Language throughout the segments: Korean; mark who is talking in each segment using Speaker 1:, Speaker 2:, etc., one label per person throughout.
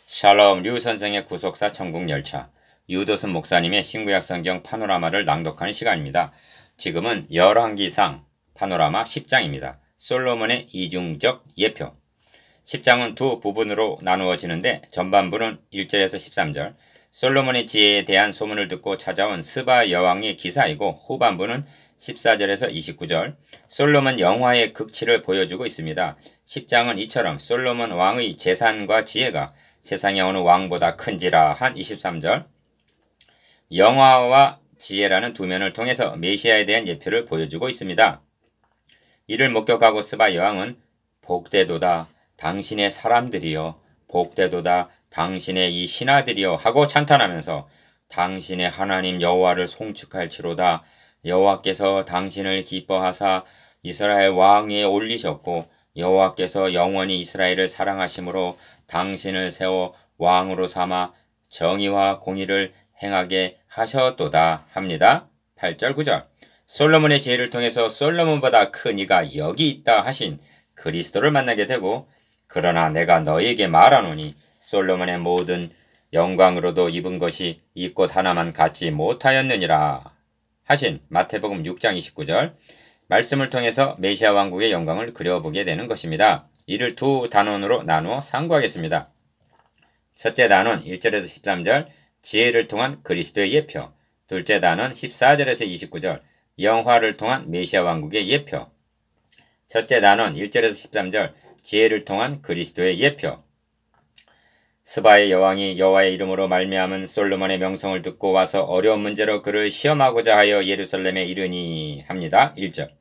Speaker 1: 샬롬 류 선생의 구속사 천국열차 유도순 목사님의 신구약 성경 파노라마를 낭독하는 시간입니다. 지금은 열왕기상 파노라마 10장입니다. 솔로몬의 이중적 예표. 10장은 두 부분으로 나누어지는데 전반부는 1절에서 13절 솔로몬의 지혜에 대한 소문을 듣고 찾아온 스바 여왕의 기사이고 후반부는 14절에서 29절 솔로몬 영화의 극치를 보여주고 있습니다. 10장은 이처럼 솔로몬 왕의 재산과 지혜가 세상의 어느 왕보다 큰지라 한 23절 영화와 지혜라는 두 면을 통해서 메시아에 대한 예표를 보여주고 있습니다. 이를 목격하고 스바 여왕은 복되도다 당신의 사람들이여 복되도다 당신의 이 신하들이여 하고 찬탄하면서 당신의 하나님 여호와를 송축할지로다 여호와께서 당신을 기뻐하사 이스라엘 왕위에 올리셨고 여호와께서 영원히 이스라엘을 사랑하심으로 당신을 세워 왕으로 삼아 정의와 공의를 행하게 하셨도다 합니다. 8절 9절 솔로몬의 지혜를 통해서 솔로몬보다 큰 이가 여기 있다 하신 그리스도를 만나게 되고 그러나 내가 너에게 말하노니 솔로몬의 모든 영광으로도 입은 것이 이 꽃 하나만 갖지 못하였느니라 하신 마태복음 6장 29절 말씀을 통해서 메시아 왕국의 영광을 그려보게 되는 것입니다. 이를 두 단원으로 나누어 상고하겠습니다. 첫째 단원 1절에서 13절 지혜를 통한 그리스도의 예표 둘째 단원 14절에서 29절 영화를 통한 메시아 왕국의 예표 첫째 단원 1절에서 13절 지혜를 통한 그리스도의 예표 스바의 여왕이 여호와의 이름으로 말미암은 솔로몬의 명성을 듣고 와서 어려운 문제로 그를 시험하고자 하여 예루살렘에 이르니 합니다. 1절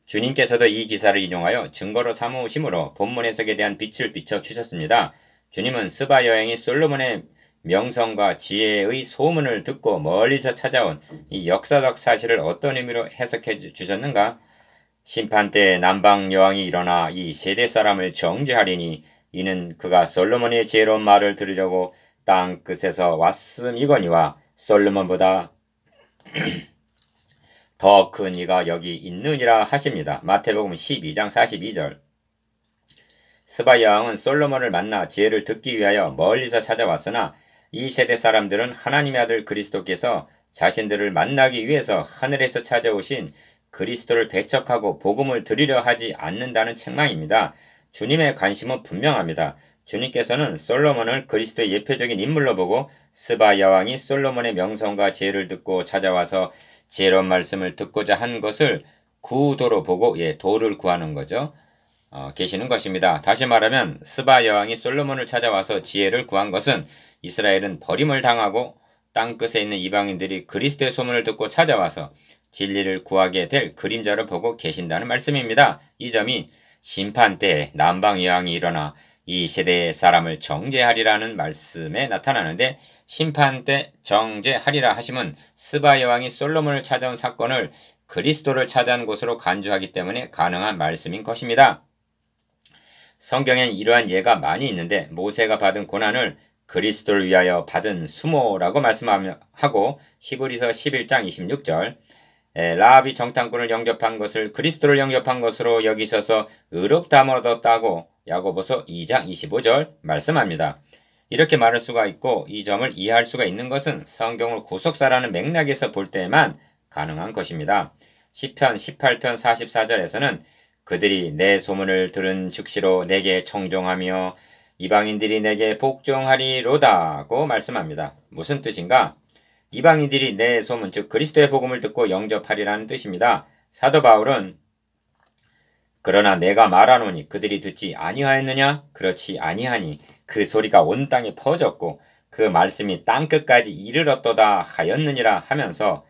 Speaker 1: 주님께서도 이 기사를 인용하여 증거로 삼으심으로 본문 해석에 대한 빛을 비춰 주셨습니다. 주님은 스바 여왕이 솔로몬의 명성과 지혜의 소문을 듣고 멀리서 찾아온 이 역사적 사실을 어떤 의미로 해석해 주셨는가? 심판 때 남방 여왕이 일어나 이 세대 사람을 정죄하리니 이는 그가 솔로몬의 지혜로운 말을 들으려고 땅 끝에서 왔음이거니와 솔로몬보다 더 큰 이가 여기 있느니라 하십니다. 마태복음 12장 42절 스바 여왕은 솔로몬을 만나 지혜를 듣기 위하여 멀리서 찾아왔으나 이 세대 사람들은 하나님의 아들 그리스도께서 자신들을 만나기 위해서 하늘에서 찾아오신 그리스도를 배척하고 복음을 드리려 하지 않는다는 책망입니다. 주님의 관심은 분명합니다. 주님께서는 솔로몬을 그리스도의 예표적인 인물로 보고 스바 여왕이 솔로몬의 명성과 지혜를 듣고 찾아와서 지혜로운 말씀을 듣고자 한 것을 구도로 보고 도를 구하는 거죠. 계시는 것입니다. 다시 말하면 스바 여왕이 솔로몬을 찾아와서 지혜를 구한 것은 이스라엘은 버림을 당하고 땅끝에 있는 이방인들이 그리스도의 소문을 듣고 찾아와서 진리를 구하게 될 그림자를 보고 계신다는 말씀입니다. 이 점이 심판 때 남방 여왕이 일어나 이 세대의 사람을 정죄하리라는 말씀에 나타나는데 심판 때 정죄하리라 하심은 스바 여왕이 솔로몬을 찾아온 사건을 그리스도를 찾아온 곳으로 간주하기 때문에 가능한 말씀인 것입니다. 성경엔 이러한 예가 많이 있는데 모세가 받은 고난을 그리스도를 위하여 받은 수모라고 말씀하고 히브리서 11장 26절 라합이 정탐꾼을 영접한 것을 그리스도를 영접한 것으로 여기셔서 의롭다함을 얻었다고 야고보서 2장 25절 말씀합니다. 이렇게 말할 수가 있고 이 점을 이해할 수가 있는 것은 성경을 구속사라는 맥락에서 볼 때만 가능한 것입니다. 시편 18편 44절에서는 그들이 내 소문을 들은 즉시로 내게 청종하며 이방인들이 내게 복종하리로다고 말씀합니다. 무슨 뜻인가? 이방인들이 내 소문 즉 그리스도의 복음을 듣고 영접하리라는 뜻입니다. 사도 바울은 그러나 내가 말하노니 그들이 듣지 아니하였느냐? 그렇지 아니하니 그 소리가 온 땅에 퍼졌고 그 말씀이 땅끝까지 이르렀도다 하였느니라 하면서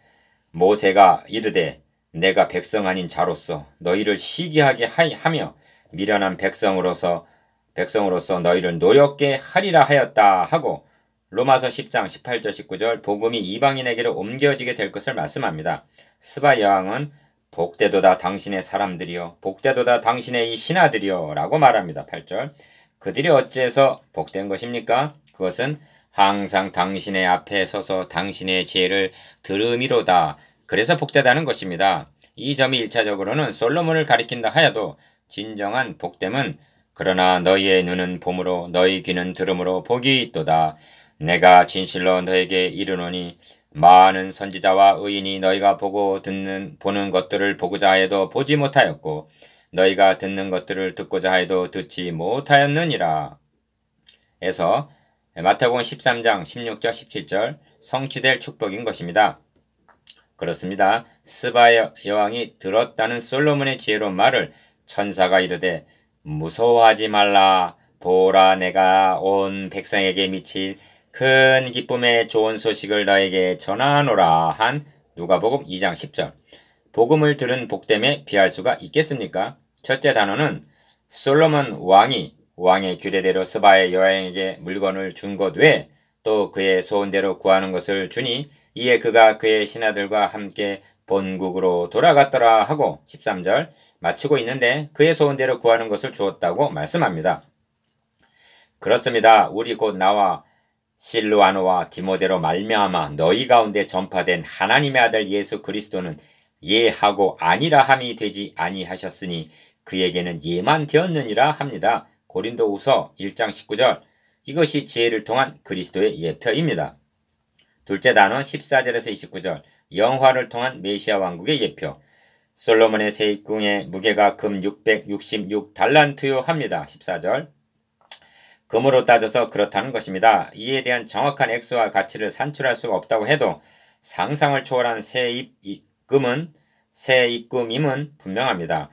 Speaker 1: 모세가 이르되 내가 백성 아닌 자로서 너희를 시기하게 하며 미련한 백성으로서 너희를 노엽게 하리라 하였다 하고 로마서 10장 18절 19절 복음이 이방인에게로 옮겨지게 될 것을 말씀합니다. 스바 여왕은 복되도다 당신의 사람들이여 복되도다 당신의 이 신하들이여 라고 말합니다. 8절 그들이 어째서 복된 것입니까? 그것은 항상 당신의 앞에 서서 당신의 지혜를 들음이로다. 그래서 복되다는 것입니다. 이 점이 1차적으로는 솔로몬을 가리킨다 하여도 진정한 복됨은 그러나 너희의 눈은 봄으로 너희 귀는 들음으로 복이 있도다. 내가 진실로 너에게 이르노니 많은 선지자와 의인이 너희가 보는 것들을 보고자 하여도 보지 못하였고 너희가 듣는 것들을 듣고자 하여도 듣지 못하였느니라. 에서 마태복음 13장 16절 17절 성취될 축복인 것입니다. 그렇습니다. 스바 여왕이 들었다는 솔로몬의 지혜로운 말을 천사가 이르되 무서워하지 말라. 보라, 내가 온 백성에게 미칠 큰 기쁨의 좋은 소식을 너에게 전하노라 한 누가복음 2장 10절. 복음을 들은 복됨에 비할 수가 있겠습니까? 첫째 단어는 솔로몬 왕의 규례대로 스바의 여왕에게 물건을 준 것 외에 또 그의 소원대로 구하는 것을 주니 이에 그가 그의 신하들과 함께 본국으로 돌아갔더라 하고 13절 마치고 있는데 그의 소원대로 구하는 것을 주었다고 말씀합니다. 그렇습니다. 우리 곧 나와 실루아노와 디모데로 말미암아 너희 가운데 전파된 하나님의 아들 예수 그리스도는 예하고 아니라 함이 되지 아니하셨으니 그에게는 예만 되었느니라 합니다. 고린도후서 1장 19절. 이것이 지혜를 통한 그리스도의 예표입니다. 둘째 단어 14절에서 29절. 영화를 통한 메시아 왕국의 예표. 솔로몬의 세입궁의 무게가 금 666달란트요 합니다. 14절. 금으로 따져서 그렇다는 것입니다. 이에 대한 정확한 액수와 가치를 산출할 수가 없다고 해도 상상을 초월한 새 입금임은 분명합니다.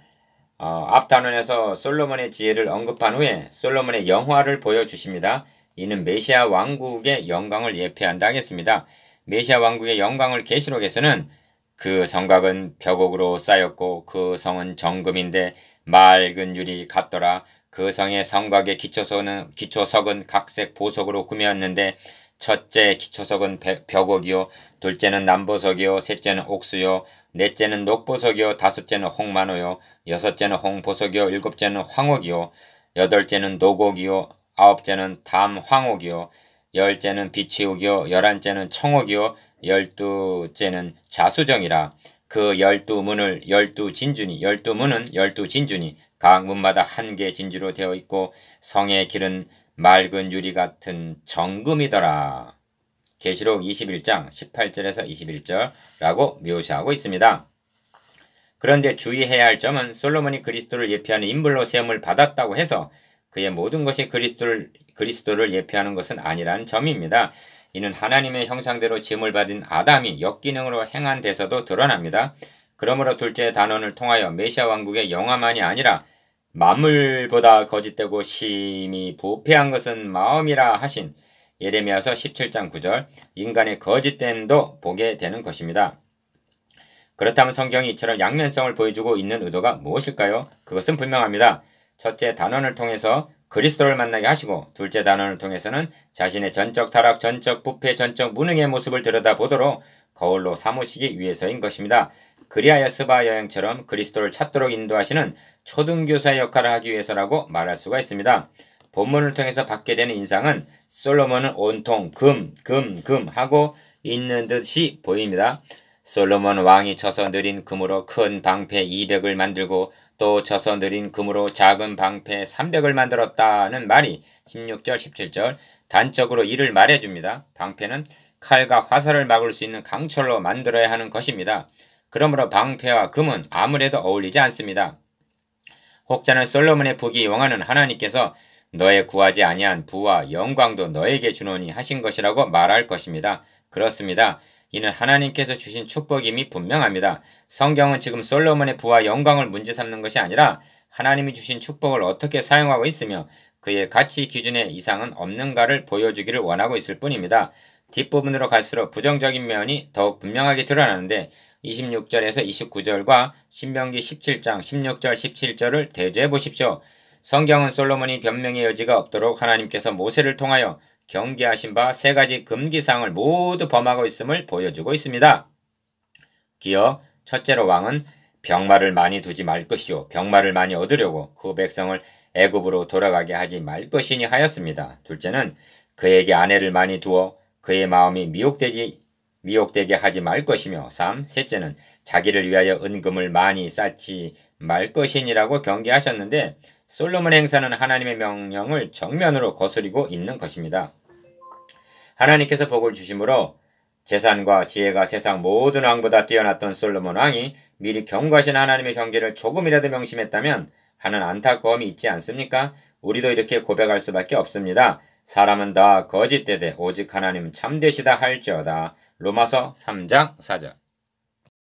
Speaker 1: 앞 단원에서 솔로몬의 지혜를 언급한 후에 솔로몬의 영화를 보여주십니다. 이는 메시아 왕국의 영광을 예표한다 하겠습니다. 메시아 왕국의 영광을 계시록에서는 그 성곽은 벽옥으로 쌓였고 그 성은 정금인데 맑은 유리 같더라. 그 성의 성곽의 기초석은 각색 보석으로 꾸몄는데 첫째 기초석은 벽옥이요, 둘째는 남보석이요, 셋째는 옥수요, 넷째는 녹보석이요, 다섯째는 홍만호요, 여섯째는 홍보석이요, 일곱째는 황옥이요, 여덟째는 녹옥이요, 아홉째는 담황옥이요, 열째는 비치옥이요, 열한째는 청옥이요, 열두째는 자수정이라. 그 열두 문은 열두 진준이 각 문마다 한 개 진주로 되어 있고 성의 길은 맑은 유리 같은 정금이더라. 계시록 21장 18절에서 21절라고 묘사하고 있습니다. 그런데 주의해야 할 점은 솔로몬이 그리스도를 예표하는 인물로 세움을 받았다고 해서 그의 모든 것이 그리스도를 예표하는 것은 아니라는 점입니다. 이는 하나님의 형상대로 지음을 받은 아담이 역기능으로 행한 데서도 드러납니다. 그러므로 둘째 단원을 통하여 메시아 왕국의 영화만이 아니라 만물보다 거짓되고 심히 부패한 것은 마음이라 하신 예레미야서 17장 9절 인간의 거짓됨도 보게 되는 것입니다. 그렇다면 성경이 이처럼 양면성을 보여주고 있는 의도가 무엇일까요? 그것은 분명합니다. 첫째 단원을 통해서 그리스도를 만나게 하시고 둘째 단원을 통해서는 자신의 전적 타락, 전적 부패, 전적 무능의 모습을 들여다보도록 거울로 삼으시기 위해서인 것입니다. 그리하여 스바 여행처럼 그리스도를 찾도록 인도하시는 초등교사의 역할을 하기 위해서라고 말할 수가 있습니다. 본문을 통해서 받게 되는 인상은 솔로몬은 온통 금 하고 있는 듯이 보입니다. 솔로몬 왕이 쳐서 느린 금으로 큰 방패 200을 만들고 또 쳐서 느린 금으로 작은 방패 300을 만들었다는 말이 16절 17절 단적으로 이를 말해줍니다. 방패는 칼과 화살을 막을 수 있는 강철로 만들어야 하는 것입니다. 그러므로 방패와 금은 아무래도 어울리지 않습니다. 혹자는 솔로몬의 부귀 영화는 하나님께서 너의 구하지 아니한 부와 영광도 너에게 주노니 하신 것이라고 말할 것입니다. 그렇습니다. 이는 하나님께서 주신 축복임이 분명합니다. 성경은 지금 솔로몬의 부와 영광을 문제 삼는 것이 아니라 하나님이 주신 축복을 어떻게 사용하고 있으며 그의 가치 기준에 이상은 없는가를 보여주기를 원하고 있을 뿐입니다. 뒷부분으로 갈수록 부정적인 면이 더욱 분명하게 드러나는데 26절에서 29절과 신명기 17장 16절 17절을 대조해 보십시오. 성경은 솔로몬이 변명의 여지가 없도록 하나님께서 모세를 통하여 경계하신 바 세 가지 금기사항을 모두 범하고 있음을 보여주고 있습니다. 기어 첫째로 왕은 병마를 많이 두지 말 것이요 병마를 많이 얻으려고 그 백성을 애굽으로 돌아가게 하지 말 것이니 하였습니다. 둘째는 그에게 아내를 많이 두어 그의 마음이 미혹되게 하지 말 것이며 셋째는 자기를 위하여 은금을 많이 쌓지 말 것이니라고 경계하셨는데 솔로몬의 행사는 하나님의 명령을 정면으로 거스리고 있는 것입니다. 하나님께서 복을 주심으로 재산과 지혜가 세상 모든 왕보다 뛰어났던 솔로몬 왕이 미리 경고하신 하나님의 경계를 조금이라도 명심했다면 하는 안타까움이 있지 않습니까? 우리도 이렇게 고백할 수밖에 없습니다. 사람은 다 거짓되되 오직 하나님은 참되시다 할지어다. 로마서 3장 4절.